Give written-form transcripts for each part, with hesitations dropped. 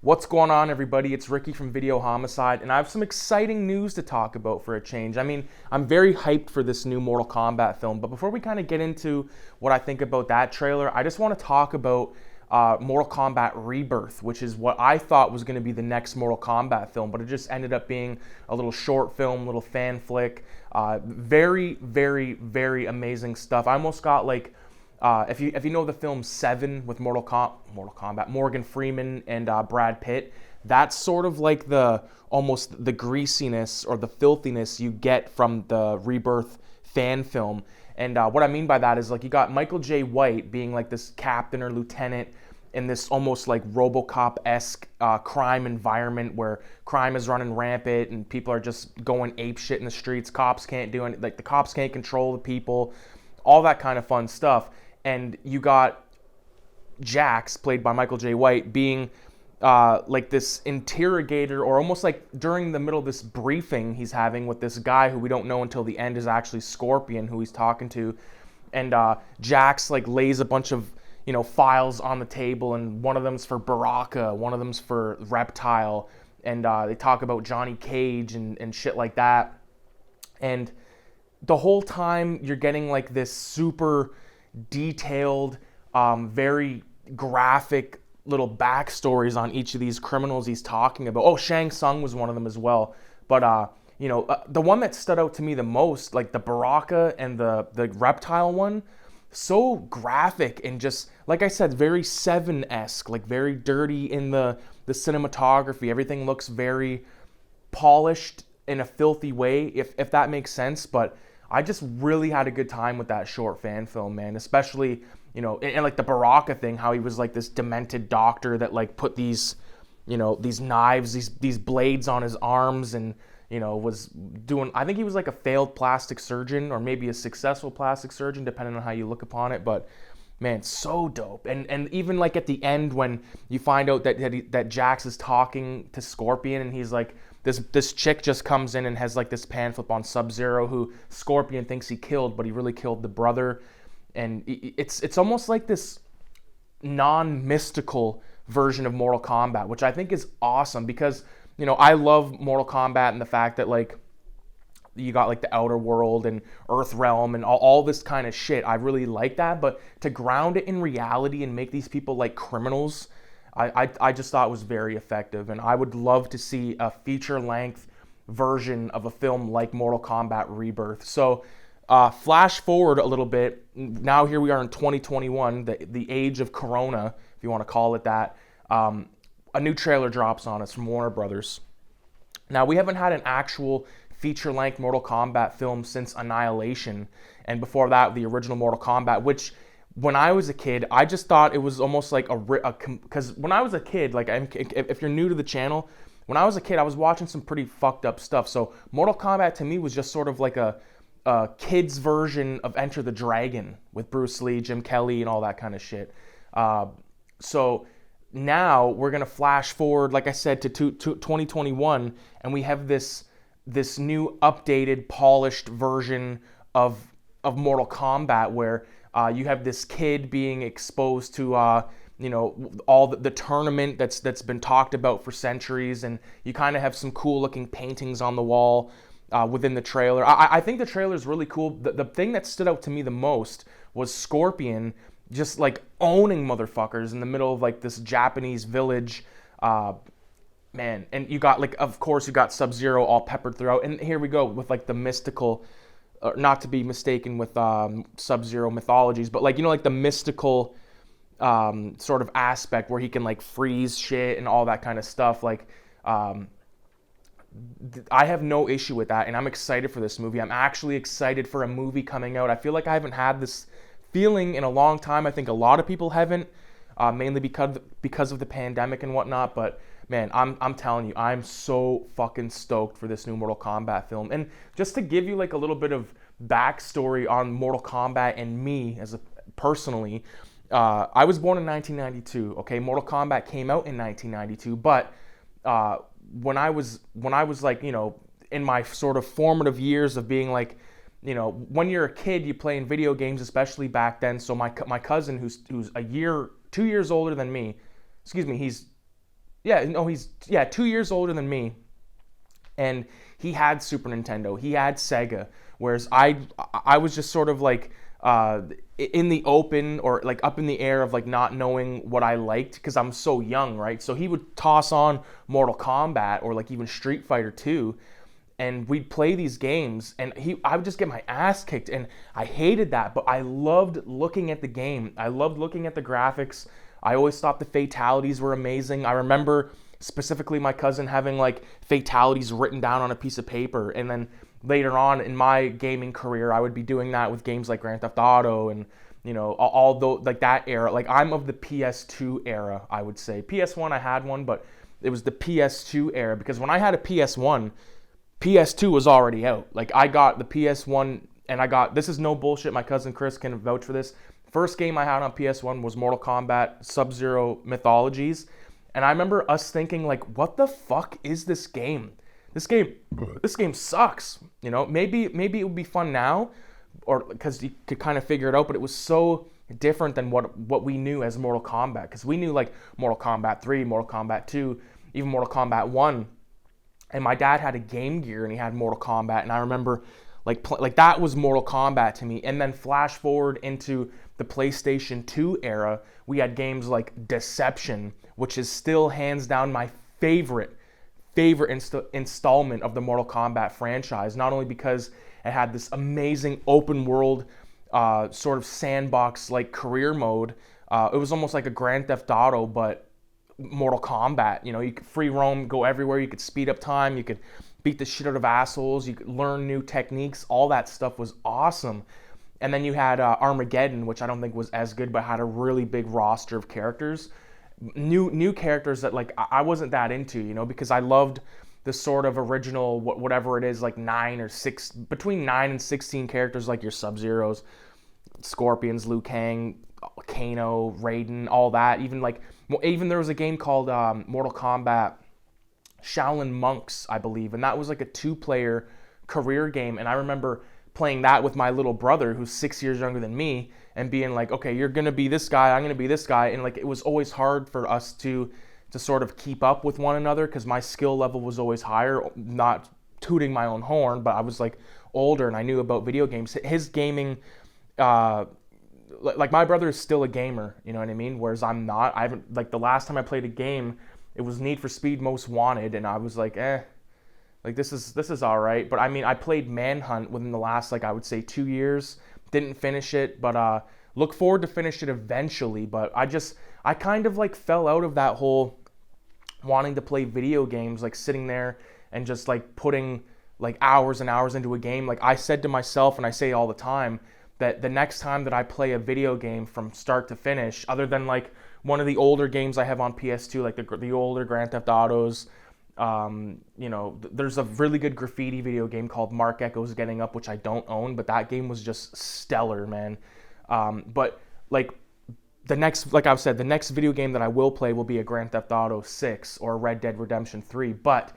What's going on, everybody? It's Ricky from Video Homicide, and I have some exciting news to talk about for a change. I mean, I'm very hyped for this new Mortal Kombat film, but before we kind of get into what I think about that trailer, I just want to talk about Mortal Kombat Rebirth, which is what I thought was going to be the next Mortal Kombat film, but it just ended up being a little short film, little fan flick. Very, very, very amazing stuff. I almost got like, if you know the film Seven with Mortal Kombat, Morgan Freeman and Brad Pitt, that's sort of like almost the greasiness or the filthiness you get from the Rebirth fan film. And what I mean by that is, like, you got Michael J. White being like this captain or lieutenant in this almost like RoboCop-esque crime environment where crime is running rampant and people are just going ape shit in the streets. Cops can't do anything, like the cops can't control the people, all that kind of fun stuff. And you got Jax, played by Michael J. White, being like this interrogator, or almost like during the middle of this briefing he's having with this guy who we don't know until the end is actually Scorpion, who he's talking to. And Jax like lays a bunch of files on the table, and one of them's for Baraka, one of them's for Reptile, and they talk about Johnny Cage and shit like that. And the whole time you're getting like this super detailed, very graphic little backstories on each of these criminals he's talking about. Oh, Shang Tsung was one of them as well. But the one that stood out to me the most, like the Baraka and the Reptile one, so graphic and just, like I said, very Seven-esque, like very dirty in the cinematography. Everything looks very polished in a filthy way, if that makes sense. But I just really had a good time with that short fan film, man. Especially, and like the Baraka thing, how he was like this demented doctor that like put these knives, these blades on his arms, and was doing, I think he was like a failed plastic surgeon or maybe a successful plastic surgeon, depending on how you look upon it. But man, so dope. And even like at the end when you find out that Jax is talking to Scorpion, and he's like, this chick just comes in and has like this pan flip on Sub-Zero, who Scorpion thinks he killed, but he really killed the brother. And it's almost like this non-mystical version of Mortal Kombat, which I think is awesome, because I love Mortal Kombat and the fact that like you got like the Outer World and Earth Realm and all this kind of shit. I really like that, but to ground it in reality and make these people like criminals, I just thought it was very effective. And I would love to see a feature-length version of a film like Mortal Kombat Rebirth. So flash forward a little bit. Now here we are in 2021, the age of Corona, if you want to call it that. A new trailer drops on us from Warner Brothers. Now, we haven't had an actual feature-length Mortal Kombat film since Annihilation, and before that, the original Mortal Kombat, which, when I was a kid, I just thought it was almost like because when I was a kid, like, if you're new to the channel, when I was a kid, I was watching some pretty fucked up stuff. So Mortal Kombat to me was just sort of like a kid's version of Enter the Dragon with Bruce Lee, Jim Kelly, and all that kind of shit. So now we're gonna flash forward, like I said, to 2021, and we have this new updated, polished version of Mortal Kombat, where you have this kid being exposed to all the tournament that's been talked about for centuries, and you kind of have some cool looking paintings on the wall within the trailer. I think the trailer is really cool. The thing that stood out to me the most was Scorpion just like owning motherfuckers in the middle of like this Japanese village. Man, and you got, like, of course you got Sub-Zero all peppered throughout, and here we go with like the mystical, not to be mistaken with Sub-Zero mythologies, but like, like the mystical sort of aspect where he can like freeze shit and all that kind of stuff. Like, I have no issue with that, and I'm excited for this movie. I'm actually excited for a movie coming out. I feel like I haven't had this feeling in a long time. I think a lot of people haven't, mainly because of the pandemic and whatnot. But man, I'm telling you, I'm so fucking stoked for this new Mortal Kombat film. And just to give you like a little bit of backstory on Mortal Kombat and me personally, I was born in 1992. Okay, Mortal Kombat came out in 1992, but when I was like, in my sort of formative years of being like, when you're a kid, you play in video games, especially back then. So my cousin, who's 2 years older than me, he's Yeah, no, he's 2 years older than me, and he had Super Nintendo, he had Sega, whereas I was just sort of like in the open, or like up in the air of like not knowing what I liked because I'm so young, right? So he would toss on Mortal Kombat or like even Street Fighter 2, and we'd play these games, and I would just get my ass kicked, and I hated that, but I loved looking at the game. I loved looking at the graphics. I always thought the fatalities were amazing. I remember specifically my cousin having like fatalities written down on a piece of paper, and then later on in my gaming career, I would be doing that with games like Grand Theft Auto and, you know, all those, like that era. Like I'm of the PS2 era, I would say. PS1, I had one, but it was the PS2 era, because when I had a PS1, PS2 was already out. Like I got the PS1, and this is no bullshit, my cousin Chris can vouch for this. First game I had on PS1 was Mortal Kombat Sub-Zero Mythologies. And I remember us thinking like, what the fuck is this game? This game sucks. You know, maybe it would be fun now, or because you could kind of figure it out, but it was so different than what we knew as Mortal Kombat. Because we knew like Mortal Kombat 3, Mortal Kombat 2, even Mortal Kombat 1. And my dad had a Game Gear, and he had Mortal Kombat, and I remember like that was Mortal Kombat to me. And then flash forward into the PlayStation 2 era, we had games like Deception, which is still hands down my favorite installment of the Mortal Kombat franchise. Not only because it had this amazing open world sort of sandbox like career mode, it was almost like a Grand Theft Auto, but Mortal Kombat. You know, you could free roam, go everywhere, you could speed up time, you could beat the shit out of assholes, you could learn new techniques. All that stuff was awesome. And then you had Armageddon, which I don't think was as good, but had a really big roster of characters, new characters that like I wasn't that into, you know, because I loved the sort of original whatever it is, like between 9 and 16 characters, like your Sub-Zeros, Scorpions, Liu Kang, Kano, Raiden, all that. Even there was a game called Mortal Kombat Shaolin Monks, I believe, and that was like a 2-player career game. And I remember playing that with my little brother, who's 6 years younger than me, and being like, okay, you're gonna be this guy, I'm gonna be this guy. And like it was always hard for us to sort of keep up with one another, because my skill level was always higher. Not tooting my own horn, but I was like older and I knew about video games. His gaming, like my brother is still a gamer, you know what I mean? Whereas I'm not. I haven't, like the last time I played a game, it was Need for Speed Most Wanted, and I was like, like this is all right. But I mean, I played Manhunt within the last, like I would say 2 years. Didn't finish it, but look forward to finish it eventually. But I kind of like fell out of that whole wanting to play video games, like sitting there and just like putting like hours and hours into a game. Like I said to myself, and I say all the time, that the next time that I play a video game from start to finish, other than like one of the older games I have on PS2, like the older Grand Theft Autos, you know, there's a really good graffiti video game called Mark Echoes Getting Up, which I don't own, but that game was just stellar, man. But like like I've said, the next video game that I will play will be a Grand Theft Auto 6 or Red Dead Redemption 3. But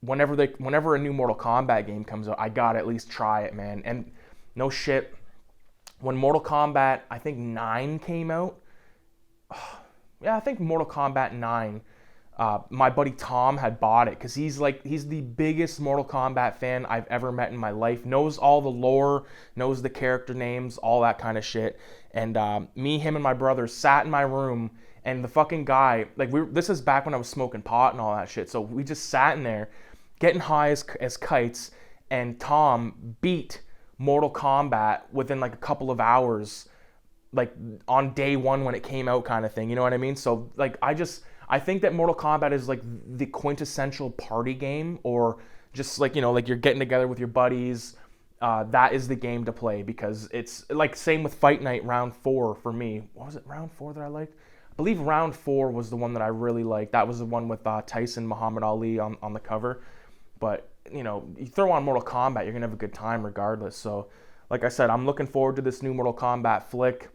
whenever a new Mortal Kombat game comes out, I gotta at least try it, man. And no shit, when Mortal Kombat, I think 9 came out, yeah, I think Mortal Kombat 9, my buddy Tom had bought it, because he's the biggest Mortal Kombat fan I've ever met in my life. Knows all the lore, knows the character names, all that kind of shit. And me, him, and my brother sat in my room, and the fucking guy, like this is back when I was smoking pot and all that shit. So we just sat in there, getting high as kites, and Tom beat Mortal Kombat within like a couple of hours, like on day one when it came out, kind of thing. You know what I mean? So like I think that Mortal Kombat is like the quintessential party game, or just like, you know, like you're getting together with your buddies. That is the game to play, because it's like same with Fight Night Round 4 for me. What was it, Round 4 that I liked? I believe Round 4 was the one that I really liked. That was the one with Tyson Muhammad Ali on the cover. But, you know, you throw on Mortal Kombat, you're going to have a good time regardless. So, like I said, I'm looking forward to this new Mortal Kombat flick.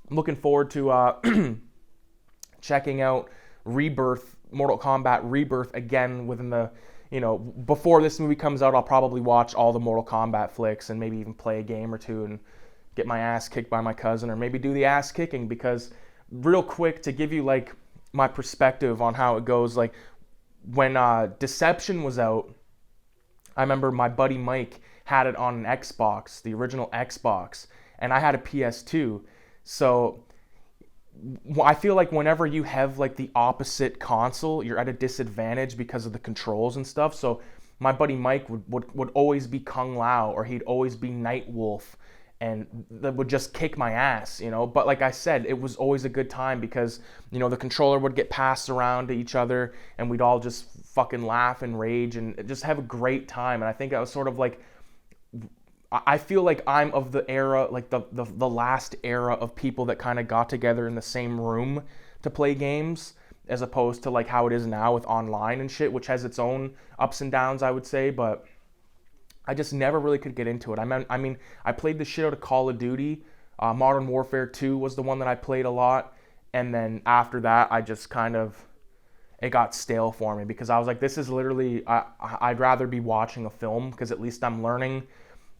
I'm looking forward to checking out Mortal Kombat Rebirth again within the, you know, before this movie comes out. I'll probably watch all the Mortal Kombat flicks and maybe even play a game or two and get my ass kicked by my cousin, or maybe do the ass kicking, because real quick, to give you like my perspective on how it goes. Like when Deception was out, I remember my buddy Mike had it on an Xbox, the original Xbox, and I had a PS2. So I feel like whenever you have like the opposite console, you're at a disadvantage because of the controls and stuff. So my buddy Mike would always be Kung Lao, or he'd always be Night Wolf, and that would just kick my ass, you know. But like I said, it was always a good time because, you know, the controller would get passed around to each other and we'd all just fucking laugh and rage and just have a great time. And I think that was sort of like, I feel like I'm of the era, like the last era of people that kind of got together in the same room to play games, as opposed to like how it is now with online and shit, which has its own ups and downs, I would say. But I just never really could get into it. I mean, I played the shit out of Call of Duty. Modern Warfare 2 was the one that I played a lot. And then after that, I just kind of, it got stale for me because I was like, this is literally, I'd rather be watching a film because at least I'm learning.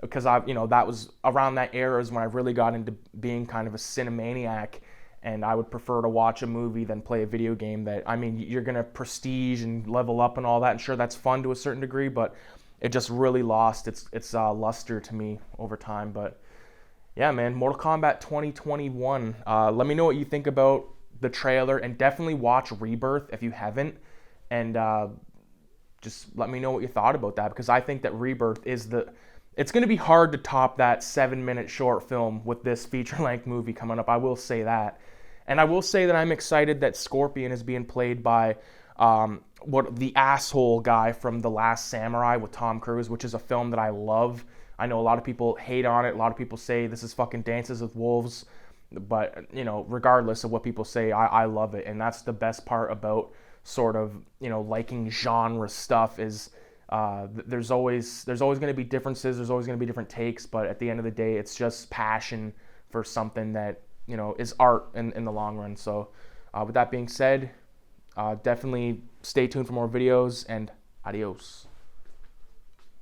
Because you know, that was around that era is when I really got into being kind of a cinemaniac, and I would prefer to watch a movie than play a video game. That, I mean, you're gonna prestige and level up and all that, and sure, that's fun to a certain degree, but it just really lost its luster to me over time. But yeah, man, Mortal Kombat 2021. Let me know what you think about the trailer, and definitely watch Rebirth if you haven't, and just let me know what you thought about that, because I think that Rebirth is it's going to be hard to top that 7-minute short film with this feature-length movie coming up. I will say that. And I will say that I'm excited that Scorpion is being played by the asshole guy from The Last Samurai with Tom Cruise, which is a film that I love. I know a lot of people hate on it. A lot of people say this is fucking Dances with Wolves. But, you know, regardless of what people say, I love it. And that's the best part about sort of, you know, liking genre stuff is... there's always going to be differences, there's always going to be different takes, but at the end of the day, it's just passion for something that, you know, is art in the long run. So with that being said, definitely stay tuned for more videos, and adios.